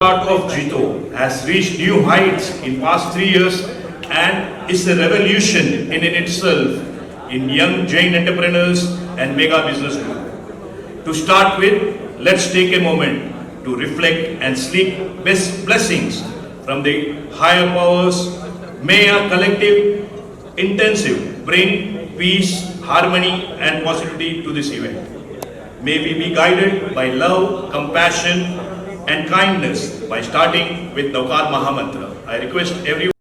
Part of Jito has reached new heights in past 3 years and is a revolution in itself in young Jain entrepreneurs and mega business group. To start with, let's take a moment to reflect and seek best blessings from the higher powers. May our collective intensive bring peace, harmony and positivity to this event. May we be guided by love, compassion and kindness by starting with Naukar Mahamantra. I request everyone.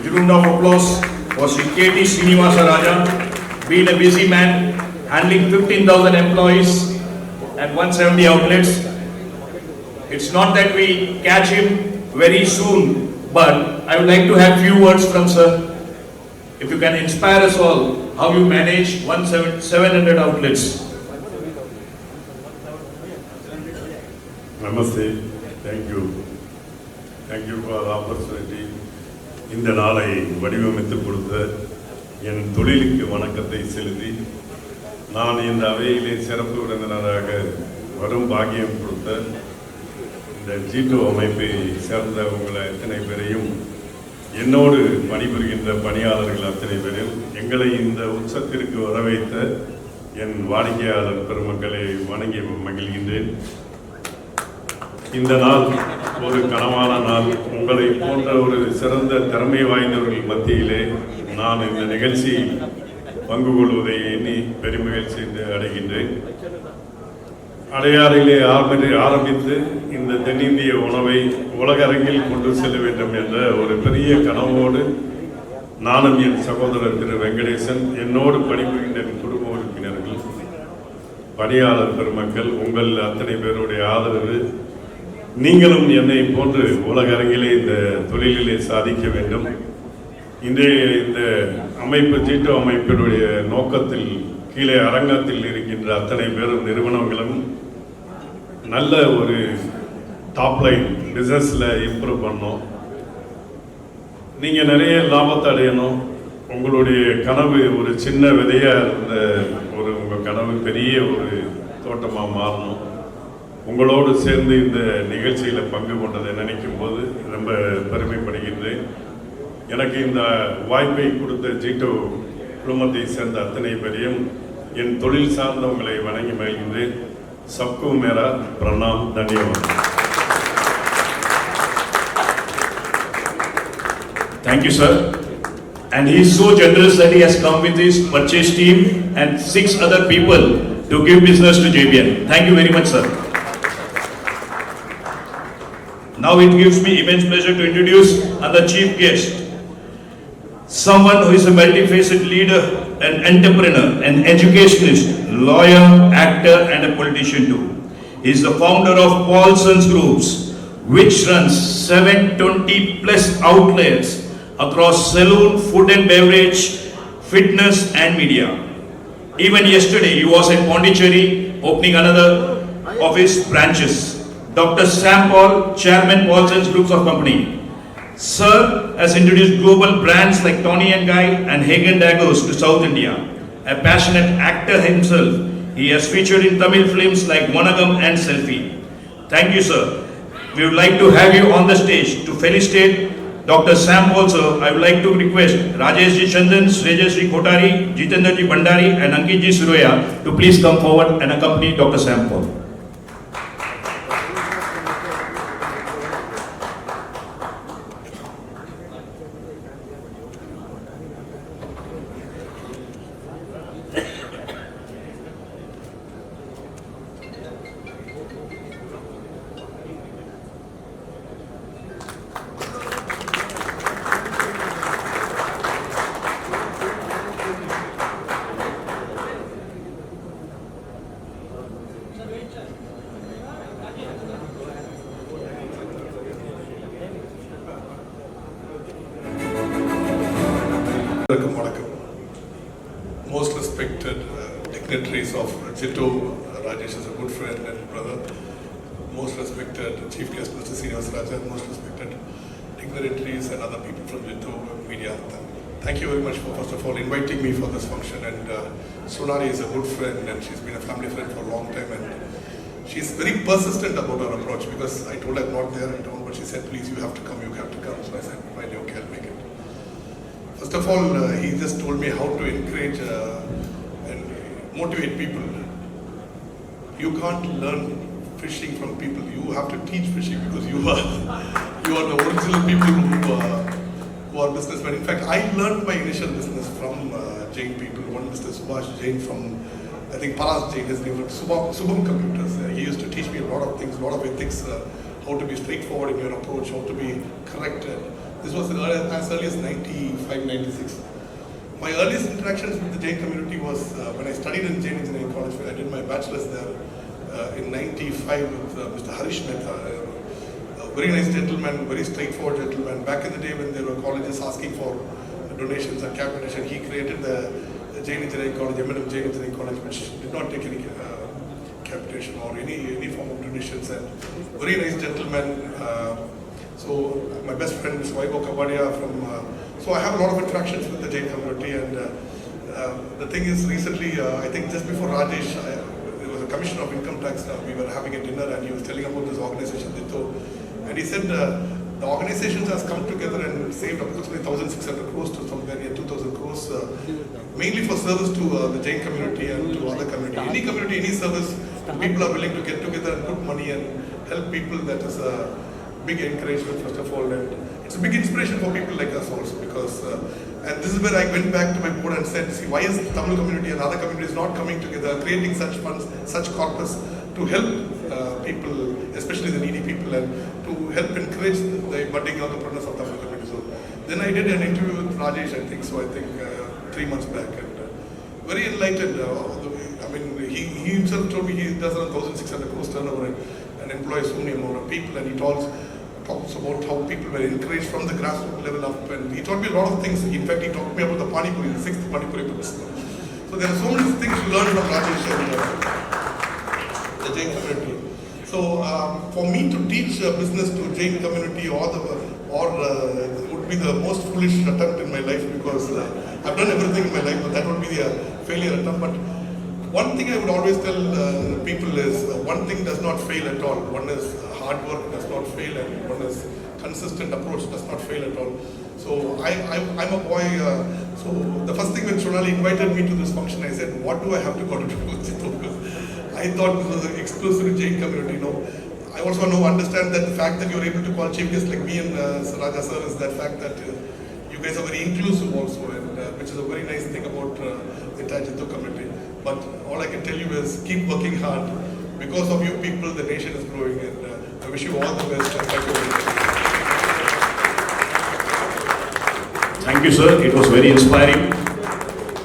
A round of applause for Sri K.T. Srinivasa Raja, being a busy man, handling 15,000 employees and 170 outlets. It's not that we catch him very soon, but I would like to have few words from sir. If you can inspire us all, how you manage 700 outlets. Namaste. Thank you. Thank you for the opportunity. இந்த நாளை வடிவமைத்து கொடுத்த என் தொழிலுக்கு வணக்கத்தை செலுத்தி நான் இந்த அவையிலே சிறப்பு விருந்தினராக வரும் பாக்கியம் கொடுத்த இந்த ஜீட்டோ அமைப்பை சேர்ந்த உங்களை அத்தனை பேரையும் என்னோடு பணிபுரிகின்ற பணியாளர்கள் அத்தனை பேரையும் எங்களை இந்த உற்சவத்திற்கு வரவைத்த என் வாடிக்கையாளர் பெருமக்களை வணங்கி மகிழ்கின்றேன். இந்த நாள் ஒரு கனவான நாள். உங்களை போன்ற ஒரு சிறந்த திறமை வாய்ந்தவர்கள் மத்தியிலே நான் இந்த நிகழ்ச்சியில் பங்கு கொள்வதை எண்ணி பெருமகிழ்ச்சி அடைகின்றேன். அடையாறிலே ஆரம்பித்து இந்த தென்னிந்திய உணவை உலக அரங்கில் கொண்டு செல்ல வேண்டும் என்ற ஒரு பெரிய கனவோடு நானும் என் சகோதரர் திரு வெங்கடேசன், என்னோடு பணிபுரிகின்ற குடும்ப உறுப்பினர்கள், பணியாளர் பெருமக்கள், உங்கள் அத்தனை பேருடைய ஆதரவு, நீங்களும் என்னை போன்று உலக அரங்கிலே இந்த தொழிலிலே சாதிக்க வேண்டும். இன்றைய இந்த அமைப்பு ஜீட்டோ அமைப்பினுடைய நோக்கத்தில் கீழே அரங்கத்தில் இருக்கின்ற அத்தனை பேரும் நிறுவனங்களும் நல்ல ஒரு டாப்லைன் பிஸ்னஸில் இம்ப்ரூவ் பண்ணணும். நீங்கள் நிறைய லாபத்தை அடையணும். உங்களுடைய கனவு ஒரு சின்ன விதையாக இருந்த உங்கள் கனவு பெரிய ஒரு தோட்டமாக மாறணும். உங்களோடு சேர்ந்து இந்த நிகழ்ச்சியில் பங்கு கொண்டதை நினைக்கும் போது ரொம்ப பெருமைப்படுகின்றேன். எனக்கு இந்த வாய்ப்பை கொடுத்த ஜீட்டோ குழுமத்தை சேர்ந்த அத்தனை பேரையும் என் தொழில் சார்ந்தவங்களை வணங்கி மகிழ்கின்றேன். சப்கோ மேரா Pranam, தன்யவாத். Thank you, sir. And he is so generous that he has come with his purchase team and 6 other people to give business to JBN. Thank you very much, sir. Now it gives me immense pleasure to introduce another chief guest, someone who is a multifaceted leader, an entrepreneur, an educationist, lawyer, actor and a politician too. He is the founder of Paulson's Groups, which runs 720 plus outlets across saloon, food and beverage, fitness and media. Even yesterday he was in Pondicherry opening another of his branches. Dr. Sam Paul, Chairman Paulson's Groups of Company. Sir has introduced global brands like Tony & Guy and Hagen Dazs to South India. A passionate actor himself, he has featured in Tamil films like Vanagam and Selfie. Thank you, sir. We would like to have you on the stage to felicitate Dr. Sam Paul, sir. I would like to request Rajesh Ji Chandan, Srejas Ji Kotari, Jitendra Ji Bandari and Ankit Ji Suroya to please come forward and accompany Dr. Sam Paul. Most respected dignitaries of Jitto, Rajesh is a good friend and brother. Most respected Chief Guest Mr. Srinivas Rajan, most respected dignitaries and other people from Jitto media. Thank you very much for first of all inviting me for this function. And Sonali is a good friend and she's been a family friend for a long time. And she's very persistent about her approach because I told her I'm not there in town, but she said, please, you have to come, you have to come. So I said, fine, okay, I'll make it. First of all, he just told me how to encourage and motivate people. You can't learn fishing from people. You have to teach fishing because you are the original people who are businessmen. In fact, I learned my initial business from Jain people. One Mr. Subhash Jain from, I think Paras Jain, his name was Subham Computers. He used to teach me a lot of things, a lot of ethics, how to be straightforward in your approach, how to be correct. This was as early as 95, 96. My earliest interactions with the Jain community was when I studied in Jain Engineering College, where I did my bachelor's there in 95 with Mr. Harish Mehta, a very nice gentleman, very straightforward gentleman. Back in the day when there were colleges asking for donations and cap donation, he created the Jain Engineering College, M&M Jain Engineering College, which did not take any cap donation or any form of donations. And very nice gentleman. So my best friend is Vaibhav Kabadia from, so I have a lot of interactions with the Jain community. And the thing is, recently, I think just before Rajesh, there was a Commissioner of Income Tax, we were having a dinner and he was telling about this organization, Ditto. And he said the organization has come together and saved approximately 1,600 crores to somewhere near 2,000 crores, mainly for service to the Jain community and to other community. Any community, any service, people are willing to get together and put money and help people. That is a big encouragement, first of all, and it's a big inspiration for people like us also, because and this is where I went back to my board and said, see, why is the Tamil community and other communities not coming together, creating such funds, such corpus to help people, especially the needy people, and to help encourage the budding entrepreneurs of Tamil community. So then I did an interview with Rajesh, I think 3 months back, and very enlightened. I mean, he himself told me he does around 1,600 crores turnover and employs so many amount of people, and he talks about how people were encouraged from the grassroots level up, and he taught me a lot of things. In fact, he taught me about the Pani Puri, the 6th Pani Puri books. So there are so many things to learn from Rajesh and the Jain community. So for me to teach business to Jain community would be the most foolish attempt in my life, because I've done everything in my life, but that would be a failure attempt. But one thing I would always tell people is one thing does not fail at all. One is hard work does not fail, and one is consistent approach does not fail at all. So I'm a boy. So the first thing when Sonali invited me to this function, I said, what do I have to go to do with it? I thought this was exclusive to Jain community. No, I also understand that the fact that you're able to call chief guests like me and Raja sir is that fact that you guys are very inclusive also, and which is a very nice thing about the entire Jitto community. But all I can tell you is keep working hard. Because of you people, the nation is growing, and I wish you all the best. And thank you very much. Thank you, sir. It was very inspiring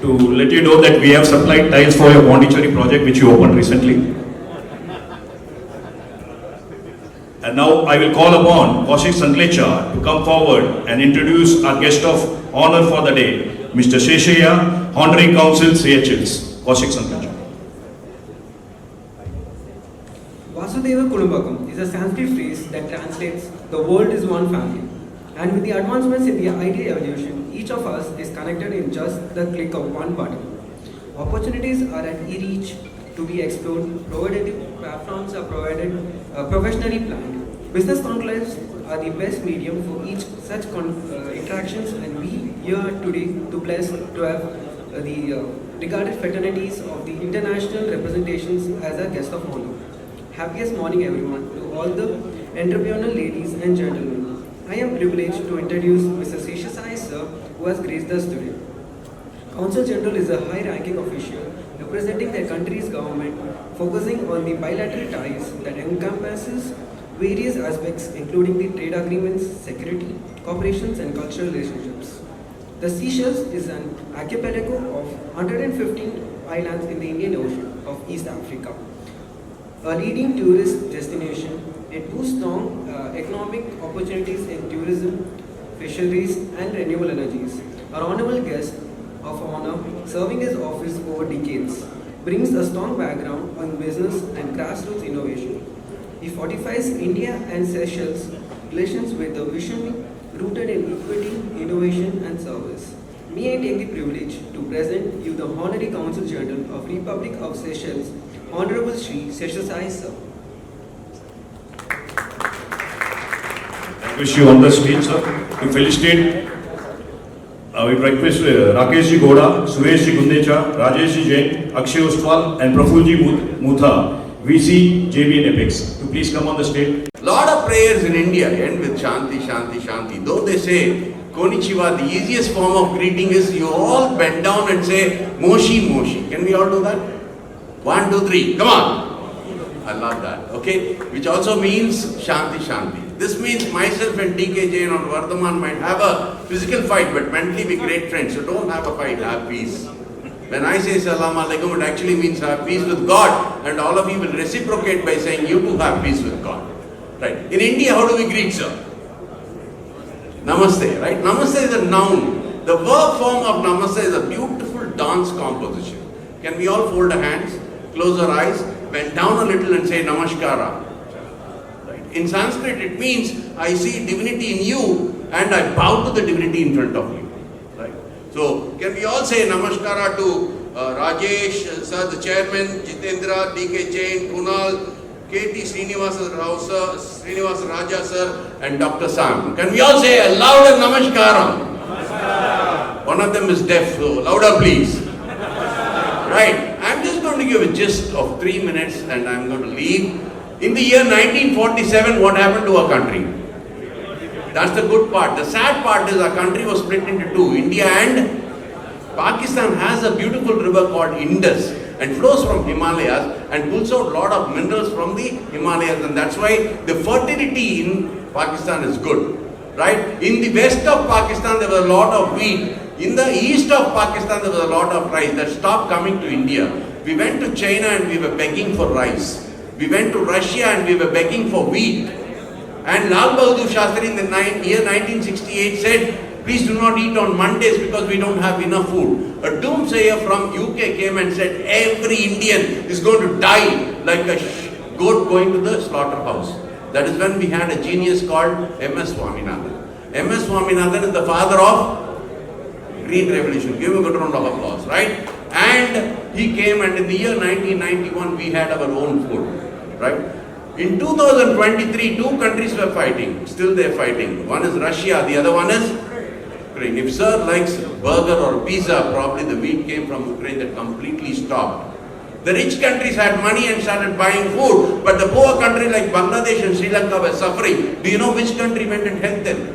to let you know that we have supplied tiles for your Pondicherry project, which you opened recently. And now I will call upon Kaushik Sanklecha to come forward and introduce our guest of honor for the day, Mr. Sheshaya, Honorary Council, CHLs. Kaushik Sanklecha. Vasudeva Kudumbakam is a Sanskrit phrase that translates, the world is one family. And with the advancements in the IT evolution, each of us is connected in just the click of one button. Opportunities are at e-reach to be explored, provided platforms are provided professionally planned. Business conclaves are the best medium for each such interactions, and we here today to have the regarded fraternities of the international representations as a guest of honor. Happiest morning everyone to all the entrepreneurial ladies and gentlemen. I am privileged to introduce Mr. Sheshaya sir, who has graced us today. Consul General is a high-ranking official representing their country's government, focusing on the bilateral ties that encompasses various aspects including the trade agreements, security, cooperations and cultural relationships. The Seychelles is an archipelago of 115 islands in the Indian Ocean of East Africa. A leading tourist destination, it boosts strong economic opportunities in tourism, fisheries and renewable energies. Our honorable guest, of honor, serving his office over decades, brings a strong background on business and grassroots innovation. He fortifies India and Seychelles relations with a vision rooted in equity, innovation and service. May I take the privilege to present you the Honorary Consul General of Republic of Seychelles, Honorable Shri Seshasai Sir. I wish you on the stage, sir. To felicitate, we request Rakesh Ji Goda, Suresh Ji Gundecha, Rajesh Ji Jain, Akshay Ostwal and Praful Ji Mutha, VC, JB and Apex, to please come on the stage. Lot of prayers in India end with Shanti, Shanti, Shanti. Though they say Konnichiwa, the easiest form of greeting is you all bend down and say Moshi, Moshi. Can we all do that? 1, 2, 3. Come on. I love that. Okay. Which also means Shanti, Shanti. This means myself and DK Jain or Vardhaman might have a physical fight, but mentally be great friends. So don't have a fight. Have peace. When I say Salam Alaikum, it actually means have peace with God, and all of you will reciprocate by saying you too have peace with God. Right. In India, how do we greet, sir? Namaste, right? Namaste is a noun. The verb form of Namaste is a beautiful dance composition. Can we all fold our hands, close our eyes, bend down a little and say Namaskara? Right. In Sanskrit, it means I see divinity in you and I bow to the divinity in front of you. Right. So, can we all say Namaskara to Rajesh, sir, the chairman, Jitendra, DK Jain, Kunal, KT Srinivasa Rao sir, Srinivasa Raja sir and Dr. Sam. Can we all say a louder Namaskaram? Namaskaram. One of them is deaf, so louder please. Right. I'm just going to give a gist of 3 minutes and I'm going to leave. In the year 1947, what happened to our country? That's the good part. The sad part is our country was split into two, India and Pakistan has a beautiful river called Indus and flows from Himalayas and pulls out a lot of minerals from the Himalayas, and that's why the fertility in Pakistan is good, right? In the west of Pakistan there was a lot of wheat. In the east of Pakistan there was a lot of rice that stopped coming to India. We went to China and we were begging for rice. We went to Russia and we were begging for wheat. And Lal Bahadur Shastri in the year 1968 said, please do not eat on Mondays because we don't have enough food. A doomsayer from UK came and said every Indian is going to die like a goat going to the slaughterhouse. That is when we had a genius called M.S. Swaminathan. M.S. Swaminathan is the father of Green Revolution. Give him a good round of applause, right? And he came and in the year 1991 we had our own food, right? In 2023, 2 countries were fighting. Still they are fighting. One is Russia, the other one is Ukraine. If sir likes burger or pizza, probably the wheat came from Ukraine that completely stopped. The rich countries had money and started buying food, but the poor countries like Bangladesh and Sri Lanka were suffering. Do you know which country went and helped them?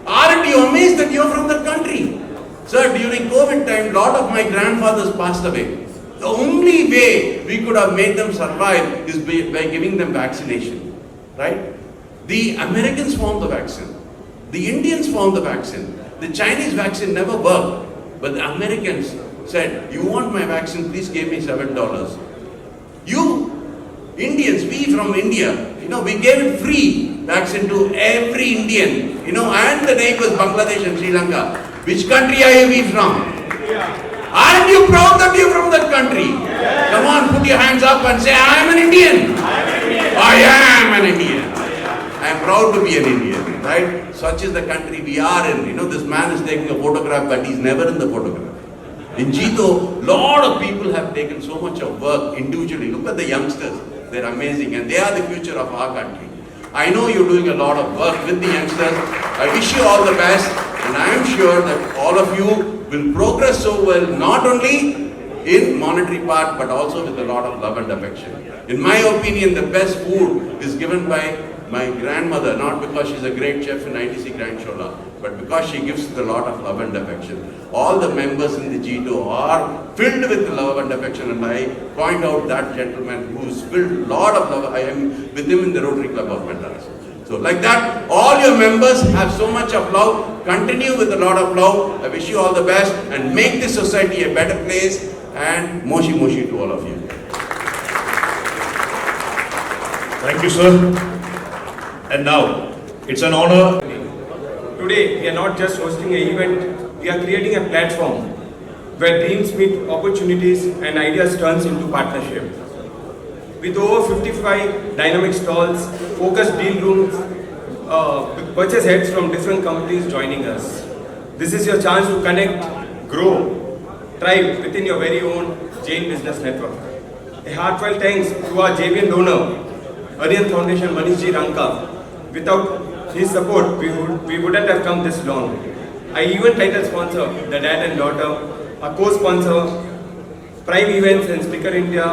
Aren't you amazed that you are from that country? Sir, during COVID time, lot of my grandfathers passed away. The only way we could have made them survive is by giving them vaccination, right? The Americans found the vaccine. The Indians found the vaccine. The Chinese vaccine never worked. But the Americans said, you want my vaccine, please give me $7. You, Indians, we from India, we gave it free vaccine to every Indian, and the neighbors, Bangladesh and Sri Lanka. Which country are we from? Aren't you proud that you're from that country? Come on, put your hands up and say, I am an Indian. I am an Indian. I am proud to be an Indian, right? Such is the country we are in. This man is taking a photograph, but he's never in the photograph. In Jito, lot of people have taken so much of work individually. Look at the youngsters. They're amazing and they are the future of our country. I know you're doing a lot of work with the youngsters. I wish you all the best and I am sure that all of you will progress so well, not only in monetary part but also with a lot of love and affection. In my opinion, the best food is given by my grandmother, not because she's a great chef in ITC Grand Shola, but because she gives a lot of love and affection. All the members in the G2 are filled with love and affection, and I point out that gentleman who's filled a lot of love. I am with him in the Rotary Club of Madras. So like that, all your members have so much of love. Continue with a lot of love. I wish you all the best and make this society a better place, and Moshi Moshi to all of you. Thank you, sir. And now, it's an honor. Today, we are not just hosting an event, we are creating a platform where teams meet opportunities and ideas turns into partnership. With over 55 dynamic stalls, focused deal rooms, with purchase heads from different companies joining us. This is your chance to connect, grow, thrive within your very own Jain Business Network. A heartfelt thanks to our JVN donor, Aryan Foundation Manishji Ranka. Without his support, we wouldn't have come this long. Our event title sponsor, the dad and daughter, our co-sponsor, Prime Events and Sticker India,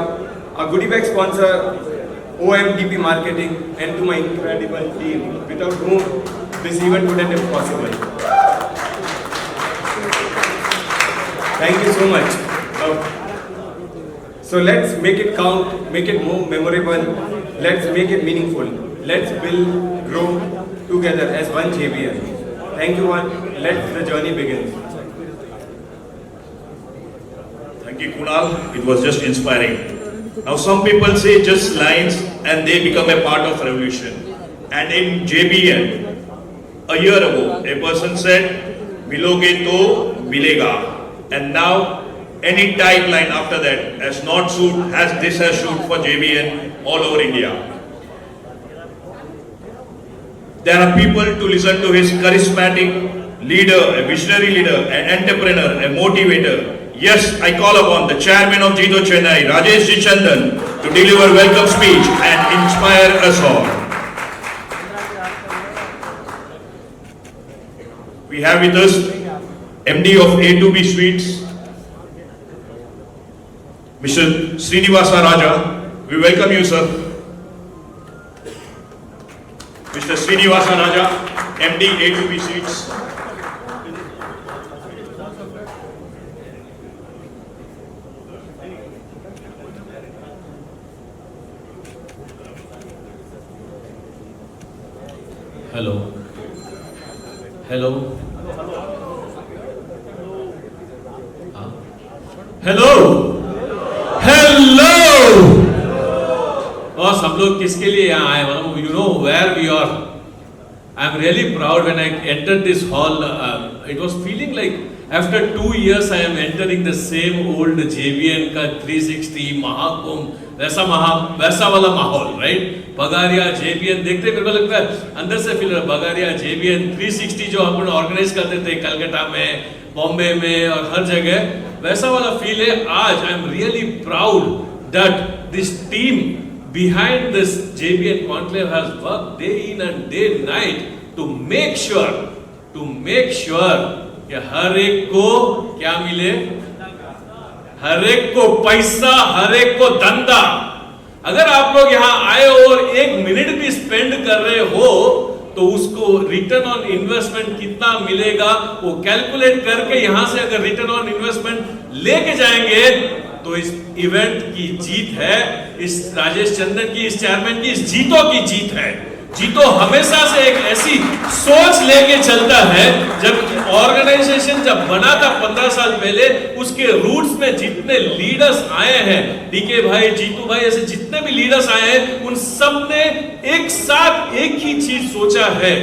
our goodie bag sponsor, OMDP Marketing, and to my incredible team, without whom this event wouldn't have been possible. Thank you so much. So let's make it count, make it more memorable, let's make it meaningful. Let's build, grow together as one JVN. Thank you all, let the journey begin. Thank you, Kunal. It was just inspiring. Now, some people say just lines and they become a part of revolution. And in JBN, a year ago, a person said, "Miloge to milega." And now, any tagline after that has not suit, this has suit for JBN all over India. There are people to listen to his charismatic leader, a visionary leader, an entrepreneur, a motivator. Yes, I call upon the chairman of Jito Chennai, Rajesh G. Chandan, to deliver welcome speech and inspire us all. We have with us MD of A2B Sweets, Mr. Srinivasa Raja. We welcome you, sir. Mr. Srinivasa Raja, MD A2B Sweets. Hello. Hello. Hello. Hello. और सब लोग किसके लिए यहाँ आए? मतलब you know where we are. I'm really proud when I entered this hall. It was feeling like after 2 years I am entering the same old JVN का 360 महाकुंभ वैसा वाला माहौल, right? बगारिया JVN देखते मेरे को लगता है अंदर से फील रहा बगारिया JVN 360 जो अपन ऑर्गेनाइज करते थे कलकत्ता में, बॉम्बे में और हर जगह, वैसा वाला फील है आज. I am really proud that this team behind this JVN Conclave has worked day in and day night to make sure कि हर एक को क्या मिले, हर एक को पैसा, हर एक को धंधा. अगर आप लोग यहाँ आए और 1 मिनट भी स्पेंड कर रहे हो तो उसको रिटर्न ऑन इन्वेस्टमेंट कितना मिलेगा वो कैलकुलेट करके यहाँ से अगर रिटर्न ऑन इन्वेस्टमेंट लेके जाएंगे तो इस इवेंट की जीत है, इस राजेश चंदन की, इस चेयरमैन की, इस जीतो की जीत है. जीतो हमेशा से एक ऐसी सोच लेके चलता है, जब ऑर्गेनाइजेशन जब बना था 15 साल पहले, उसके रूट्स में जितने लीडर्स आए हैं, डीके भाई, जीतू भाई, ऐसे जितने भी लीडर्स आए हैं, उन सब ने एक साथ एक ही चीज सोचा है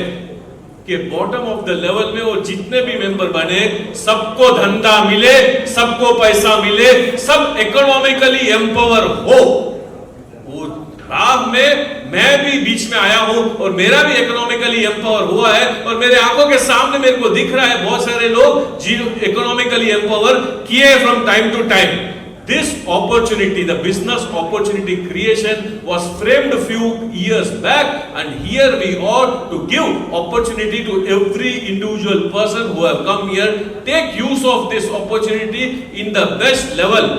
कि बॉटम ऑफ द लेवल में वो जितने भी मेंबर बने सबको धंधा मिले, सबको पैसा मिले, सब इकोनॉमिकली एम्पावर हो. वो राह में मैं भी बीच में आया हूं और मेरा भी इकोनॉमिकली एम्पावर हुआ है और मेरे आंखों के सामने मेरे को दिख रहा है बहुत सारे लोग जी इकोनॉमिकली एम्पावर किए from time to time. This opportunity, the business opportunity creation was framed a few years back, and here we ought to give opportunity to every individual person who have come here. Take use of this opportunity in the best level.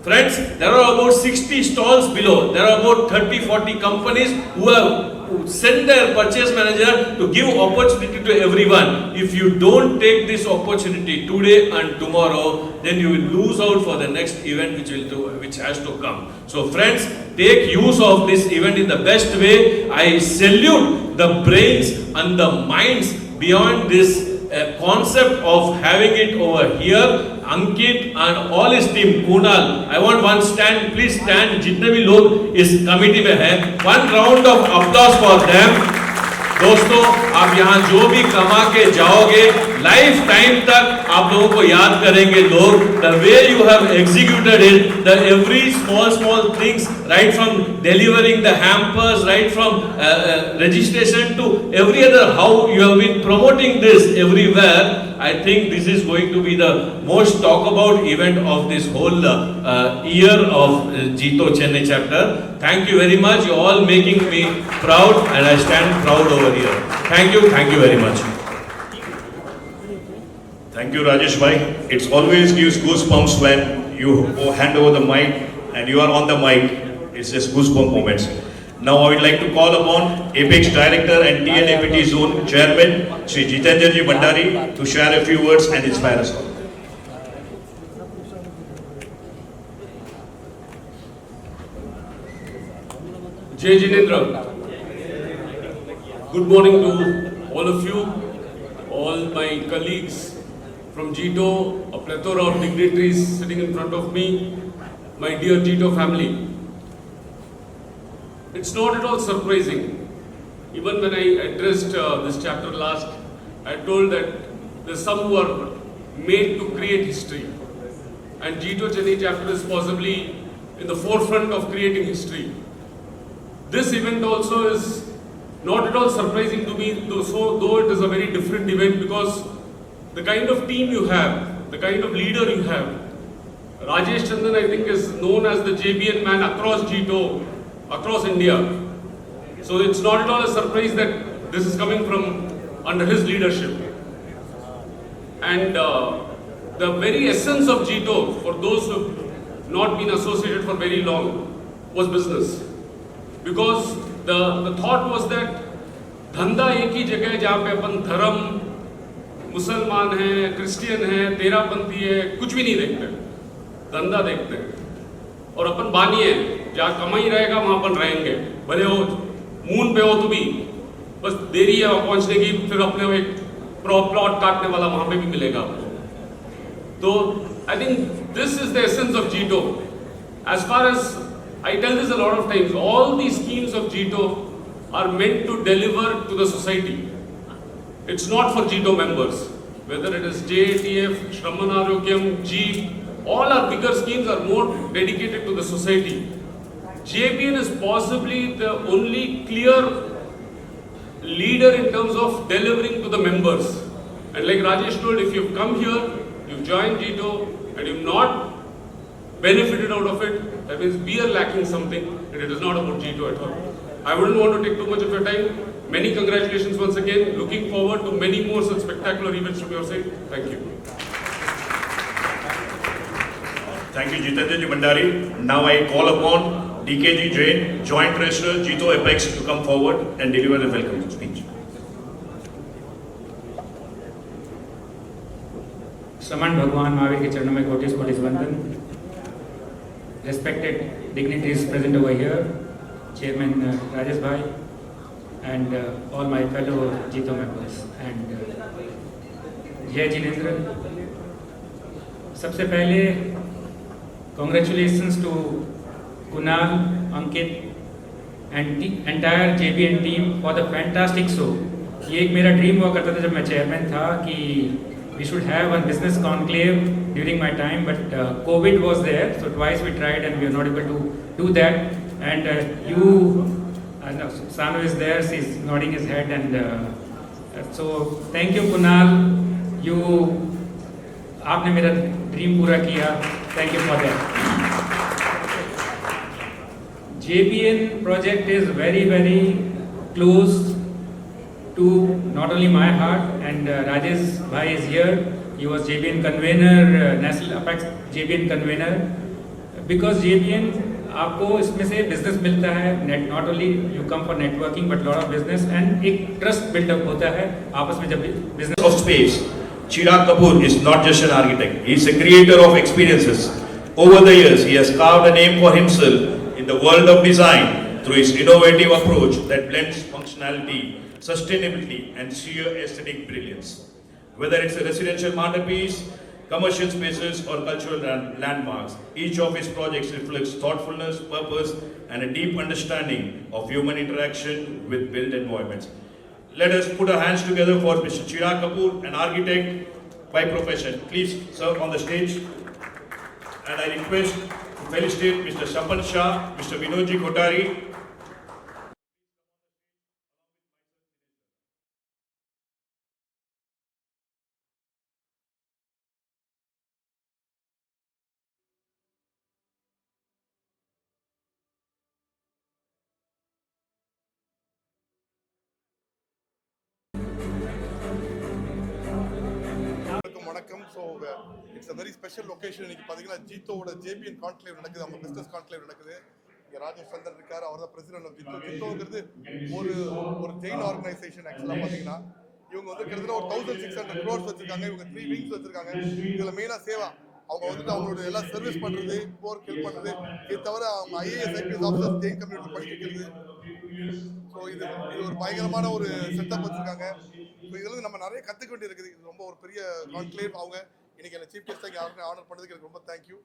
Friends, there are about 60 stalls below. There are about 30-40 companies who have sent their purchase manager to give opportunity to everyone. If you don't take this opportunity today and tomorrow, then you will lose out for the next event which has to come. So friends, take use of this event in the best way. I salute the brains and the minds beyond this concept of having it over here. Ankit and all his team, Kunal, I want one stand, please stand, जितने भी लोग इस committee में हैं, one round of applause for them. दोस्तों आप यहाँ जो भी कमा के जाओगे लाइफ टाइम तक आप लोगों को याद करेंगे लोग, the way you have executed it, the every small things, right from delivering the hampers, right from registration to every other, how you have been promoting this everywhere. I think this is going to be the most talk about event of this whole year of Jito Chennai chapter. Thank you very much. You all making me proud, and I stand proud over here. Thank you very much. Thank you, Rajesh bhai. It always gives goosebumps when you hand over the mic and you are on the mic. It's just goosebump moments. Now I would like to call upon Apex Director and TNAPT Zone Chairman, Shri Jitendra Ji Bhandari, to share a few words and inspire us all. Jai Jinendra. Good morning to all of you, all my colleagues from Jito, a plethora of dignitaries sitting in front of me, my dear Jito family. It's not at all surprising. Even when I addressed this chapter last, I told that there's some who are made to create history. And Jito Chennai chapter is possibly in the forefront of creating history. This event also is not at all surprising to me, though it is a very different event, because the kind of team you have, the kind of leader you have, Rajesh Chandan I think is known as the JBN man across Jito, across India. So it's not at all a surprise that this is coming from under his leadership. And the very essence of Jito, for those who have not been associated for very long, was business. Because the thought was that धंधा एक ही जगह है जहाँ पे अपन धर्म, मुसलमान हैं, Christian हैं, तेरापंथी है, कुछ भी नहीं देखते, धंधा देखते हैं। और अपन बानी है, जहाँ कमाई रहेगा वहाँ अपन रहेंगे, भले हो मून पे हो तो भी, बस देरी है वहाँ पहुँचने की, फिर अपने एक प्लॉट काटने वाला वहाँ पे भी मिलेगा आपको। तो I think this is the essence of Jito. As far as I tell this a lot of times, all these schemes of Jito are meant to deliver to the society. It's not for Jito members. Whether it is JATF, Shraman Arogyam, Jeep, all our bigger schemes are more dedicated to the society. JBN is possibly the only clear leader in terms of delivering to the members. And like Rajesh told, if you've come here, you've joined Jito, and you've not benefited out of it, that means we are lacking something, and it is not about Jito at all. I wouldn't want to take too much of your time. Many congratulations once again. Looking forward to many more such spectacular events from your side. Thank you. Thank you, Jitendra Ji Bhandari. Now I call upon DKG Jain, Joint Treasurer, Jito Apex, to come forward and deliver the welcome speech. श्रमण भगवान महावीर के चरणों में Cortés Cortés वंदन. Respected dignitaries present over here, Chairman Rajesh Bhai, and all my fellow Jito members, and Jai Jinendra. सबसे पहले congratulations to Kunal, Ankit, and the entire JBN team for the fantastic show. ये एक मेरा dream हुआ करता था जब मैं चेयरमैन था कि we should have one business conclave during my time, but COVID was there, so twice we tried and we were not able to do that. And Sanu is there, he's nodding his head, and so thank you Kunal, आपने मेरा dream पूरा किया, thank you for that. JBN project is very, very close to not only my heart, and Rajesh Bhai is here. He was JBN convener, National Apex JBN convener. Because JBN, आपको इसमें से business मिलता है, not only you come for networking but lot of business, and एक trust build up होता है आपस में जब business Of space, Chirag Kapoor is not just an architect. He is a creator of experiences. Over the years, he has carved a name for himself in the world of design through his innovative approach that blends functionality, sustainability, and sheer aesthetic brilliance. Whether it's a residential masterpiece, commercial spaces, or cultural landmarks, each of his projects reflects thoughtfulness, purpose, and a deep understanding of human interaction with built environments. Let us put our hands together for Mr. Chirag Kapoor, an architect by profession. Please serve on the stage. And I request to felicitate Mr. Shapan Shah, Mr. Vinodji Kotari. வணக்கம். So it's a very special occasion. இன்னைக்கு பார்த்தீங்கன்னா ஜீத்தோவோட JBN conclave நடக்குது, அவங்க business conclave நடக்குது. இங்கே ராஜேஷ் சந்தர் இருக்கார், அவர் தான் president of ஜீத்தோ. ஜீத்தோங்கிறது ஒரு ஜெயின் ஆர்கனைசேஷன். ஆக்சுவலாக பார்த்தீங்கன்னா இவங்க வந்து கிட்டத்தட்ட ஒரு 1600 crores வச்சிருக்காங்க. இவங்க 3 wings வச்சிருக்காங்க. இதில் மெயினாக சேவா, அவங்க வந்துட்டு அவங்களோட எல்லாம் சர்வீஸ் பண்ணுறது, போருக்கு ஹெல்ப் பண்ணுறது, இது தவிர அவங்க IAS IPS officer Jain community படிக்க வைக்கிறது. ஸோ இது ஒரு பயங்கரமான ஒரு செட்டப் வச்சிருக்காங்க. ஸோ இதுல நம்ம நிறைய கற்றுக்க வேண்டியது இருக்குது. இது ரொம்ப ஒரு பெரிய கான்க்ளேவ். அவங்க இன்னைக்கு என்ன சீஃப் கெஸ்ட்டாக இங்கே ஆனர் பண்ணதுக்கு எனக்கு ரொம்ப தேங்க்யூ.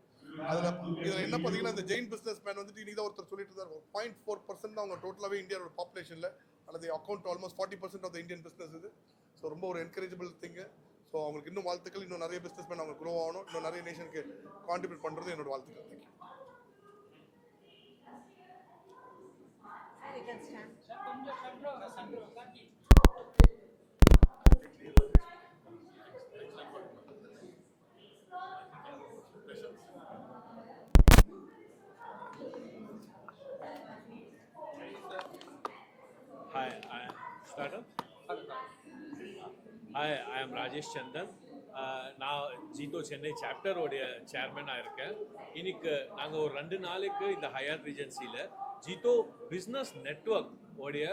இதில் என்ன பார்த்தீங்கன்னா இந்த ஜெயின் பிஸ்னஸ் மேன் வந்துட்டு இன்னைக்கு தான் ஒருத்தர் சொல்லிட்டு இருந்தார், 0.4% தான் அவங்க டோட்டலாகவே இந்தியாவோட பாப்புலேஷனில் அல்லது account almost 40% of the Indian business இது. ஸோ ரொம்ப ஒரு என்கரேஜபிள் திங்கு. ஸோ அவங்களுக்கு இன்னும் வாழ்த்துக்கள். இன்னும் நிறைய பிஸ்னஸ் மேன் அவங்க க்ரோ ஆகணும், இன்னும் நிறைய நேஷனுக்கு கான்ட்ரிபியூட் பண்ணுறது என்னோட வாழ்த்துக்கள். Thank you. Hi, I am Rajesh Chandan. நான் ஜீத்தோ சென்னை சாப்டரோடைய சேர்மனாக இருக்கேன். இன்னைக்கு நாங்கள் ஒரு 2 நாளைக்கு இந்த ஹயாத் ரீஜென்சியில் ஜீத்தோ பிஸ்னஸ் நெட்வொர்க் உடைய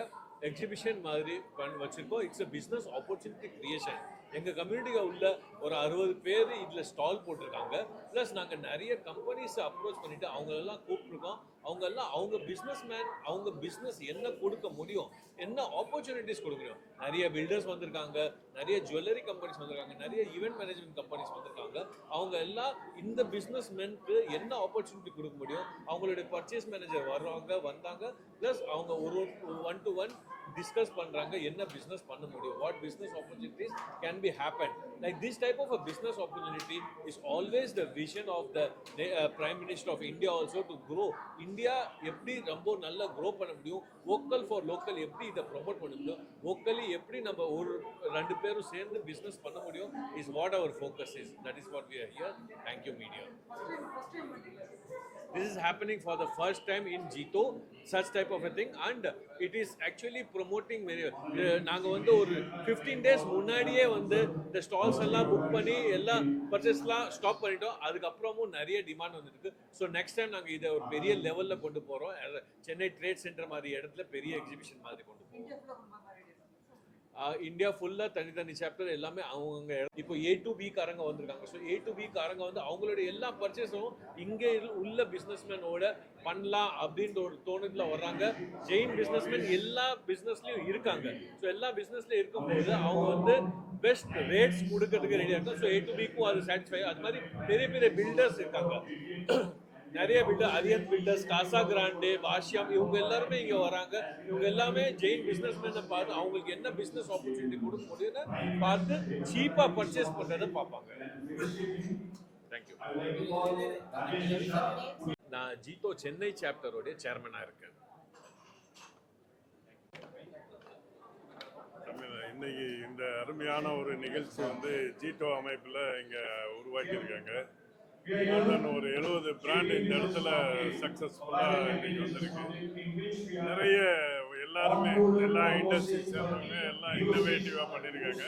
எக்ஸிபிஷன் மாதிரி வச்சுருக்கோம். It's a business opportunity creation. எங்கள் கம்யூனிட்டியில் உள்ள ஒரு 60 பேர் இதில் ஸ்டால் போட்டிருக்காங்க. ப்ளஸ் நாங்கள் நிறைய கம்பெனிஸை அப்ரோச் பண்ணிவிட்டு அவங்களெல்லாம் கூப்பிட்ருக்கோம். அவங்கெல்லாம் அவங்க பிஸ்னஸ் மேன், அவங்க பிஸ்னஸ் என்ன கொடுக்க முடியும், என்ன ஆப்பர்ச்சுனிட்டிஸ் கொடுக்க முடியும். நிறைய பில்டர்ஸ் வந்திருக்காங்க, நிறைய ஜுவல்லரி கம்பெனிஸ் வந்திருக்காங்க, நிறைய ஈவெண்ட் மேனேஜ்மெண்ட் கம்பெனிஸ் வந்திருக்காங்க. அவங்க எல்லாம் இந்த பிஸ்னஸ் மேனுக்கு என்ன ஆப்பர்ச்சுனிட்டி கொடுக்க முடியும், அவங்களுடைய பர்ச்சேஸ் மேனேஜர் வந்தாங்க. ப்ளஸ் அவங்க ஒரு 1-to-1 டிஸ்கஸ் பண்ணுறாங்க, என்ன பிஸ்னஸ் பண்ண முடியும், what business opportunities can be happen. Like this type of a business opportunity is always the vision of the Prime Minister of India also to grow. India எப்படி ரொம்ப நல்லா grow பண்ண முடியும், vocal for local எப்படி இதை promote பண்ண முடியும், vocally எப்படி நம்ம ஒரு 2 பேரும் சேர்ந்து பிஸ்னஸ் பண்ண முடியும் is what our focus is. That is what we are here. Thank you media. This is happening for the first time in Jito, such type of a thing, and it is actually promoting very நாங்கள் வந்து ஒரு 15 days முன்னாடியே வந்து இந்த stalls எல்லாம் book பண்ணி எல்லா பர்ச்சேஸ்லாம் stop பண்ணிட்டோம். அதுக்கப்புறமும் நிறைய டிமாண்ட் வந்துருக்கு. ஸோ நெக்ஸ்ட் டைம் நாங்கள் இதை ஒரு பெரிய லெவலில் கொண்டு போகிறோம். சென்னை ட்ரேட் சென்டர் மாதிரி இடத்துல பெரிய எக்ஸிபிஷன் மாதிரி கொண்டு போகிறோம். இந்தியா ஃபுல்லாக தனித்தனி சாப்டர் எல்லாமே அவங்க இப்போ A2B காரங்க வந்திருக்காங்க. ஸோ A2B காரங்க வந்து அவங்களுடைய எல்லா பர்ச்சேஸும் இங்கே உள்ள பிஸ்னஸ்மேனோட பண்ணலாம் அப்படின்ற ஒரு தோணுதில் வர்றாங்க. ஜெயின் பிஸ்னஸ்மேன் எல்லா பிஸ்னஸ்லையும் இருக்காங்க. ஸோ எல்லா பிஸ்னஸ்லையும் இருக்கும்போது அவங்க வந்து பெஸ்ட் ரேட்ஸ் கொடுக்கறதுக்கு ரெடியாக இருக்காங்க. ஸோ A2Bக்கும் அது சாட்டிஸ்ஃபை. அது மாதிரி பெரிய பெரிய பில்டர்ஸ் இருக்காங்க, நிறைய பில்டர், அரியன் பில்டர்ஸ், காசா கிராண்டே, பாஷ்யம், இவங்க எல்லாருமே இங்கே வராங்க. இவங்க எல்லாமே ஜெயின் பிஸ்னஸ்மேனை பார்த்து அவங்களுக்கு என்ன பிஸ்னஸ் ஆப்பர்ச்சுனிட்டி கொடுக்க முடியும்னு பார்த்து சீப்பாக பர்ச்சேஸ் பண்ணுறதை பார்ப்பாங்க. தேங்க்யூ. நான் ஜீத்தோ சென்னை சாப்டரோடைய சேர்மனாக இருக்கேன். இன்னைக்கு இந்த அருமையான ஒரு நிகழ்ச்சி வந்து ஜீட்டோ அமைப்பில் இங்கே உருவாக்கியிருக்காங்க. ஒரு 70 பிராண்ட் இந்த இடத்துல சக்ஸஸ்ஃபுல்லாக இன்னைக்கு வந்திருக்கு. நிறைய எல்லாருமே எல்லா இண்டஸ்ட்ரி சேர்ந்தவங்க எல்லாம் இன்னோவேட்டிவாக பண்ணியிருக்காங்க.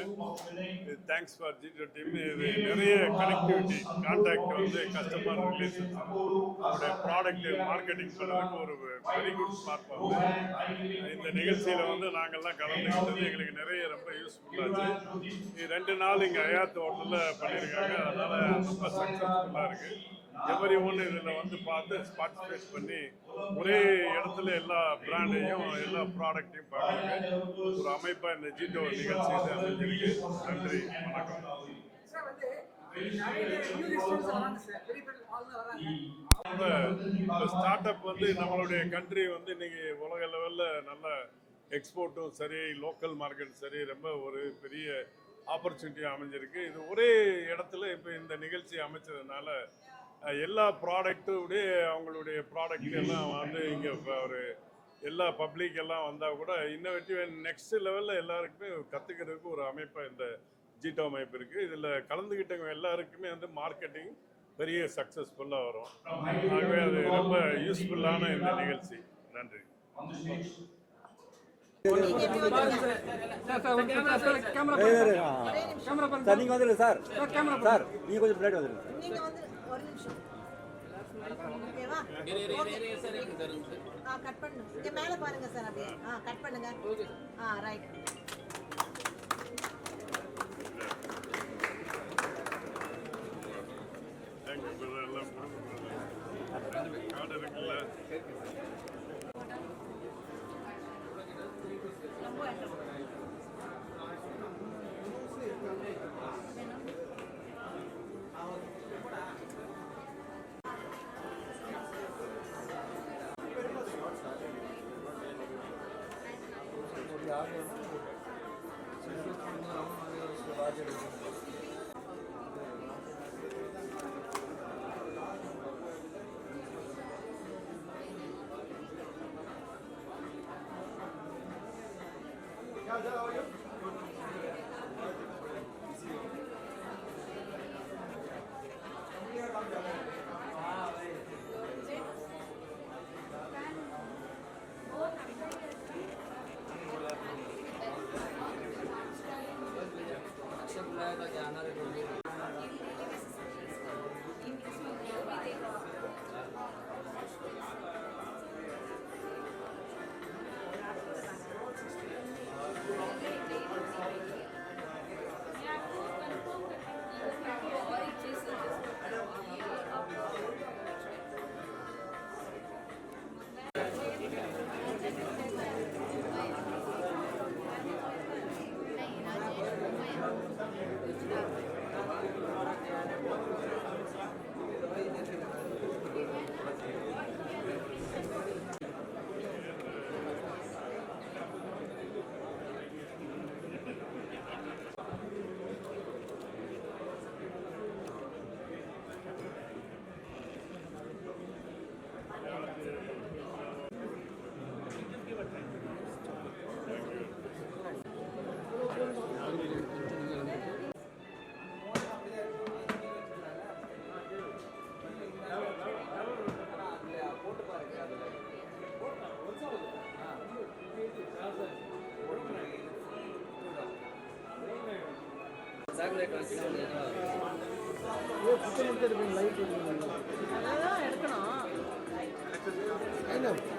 Thanks for Jeeto team. இது நிறைய கனெக்டிவிட்டி, கான்டாக்ட் வந்து கஸ்டமர் ரிலேஷன்ஸ், அவருடைய ப்ராடக்ட் மார்க்கெட்டிங் பண்ணுறதுக்கு ஒரு வெரி குட் பிளாட்ஃபார்ம். இந்த நிகழ்ச்சியில் வந்து நாங்கள்லாம் கலந்துக்கிட்டது எங்களுக்கு நிறைய ரொம்ப யூஸ்ஃபுல்லாச்சு. 2 நாள் இங்கே ஹயாத் ஹோட்டலில் பண்ணியிருக்காங்க. அதனால் ரொம்ப சக்ஸஸ்ஃபுல்லாக இருக்குது. எவரி ஒன்று இதில் வந்து பார்த்து பார்ட்டிசிபேட் பண்ணி ஒரே இடத்துல எல்லா பிராண்டையும் எல்லா ப்ராடக்டையும் பார்க்குறாங்க. ஒரு அமைப்பாக இந்த ஜீட்டோ நிகழ்ச்சி அமைஞ்சிருக்கு. நன்றி, வணக்கம். ஸ்டார்ட் அப் வந்து நம்மளுடைய கண்ட்ரி வந்து இன்னைக்கு உலக லெவலில் நல்ல எக்ஸ்போர்ட்டும் சரி, லோக்கல் மார்க்கெட் சரி, ரொம்ப ஒரு பெரிய ஆப்பர்ச்சுனிட்டி அமைஞ்சிருக்கு. இது ஒரே இடத்துல இப்போ இந்த நிகழ்ச்சி அமைச்சதுனால எல்லா ப்ராடக்ட்டுடைய அவங்களுடைய ப்ராடக்ட் எல்லாம் வந்து இங்கே ஒரு எல்லா பப்ளிக் எல்லாம் வந்தால் கூட இன்னோவேட்டிவ் நெக்ஸ்ட் லெவலில் எல்லாருக்குமே கற்றுக்கிறதுக்கு ஒரு அமைப்பாக இந்த ஜீட்டோ அமைப்பு இருக்குது. இதில் கலந்துக்கிட்டவங்க எல்லாருக்குமே வந்து மார்க்கெட்டிங் பெரிய சக்ஸஸ்ஃபுல்லாக வரும். ஆகவே அது ரொம்ப யூஸ்ஃபுல்லான இந்த நிகழ்ச்சி. நன்றி. சார் நீங்க வந்துருங்க சார். சார் நீங்க கொஞ்சம் பிளேட் வந்துருங்க. நீங்க வந்து ஒரு நிமிஷம். ஓகேவா? கட் பண்ணு. இங்க மேல பாருங்க சார் அப்படியே. கட் பண்ணுங்க. ரைட். எல்லாம் கார்டு இருக்குல்ல. எடுக்கணும்.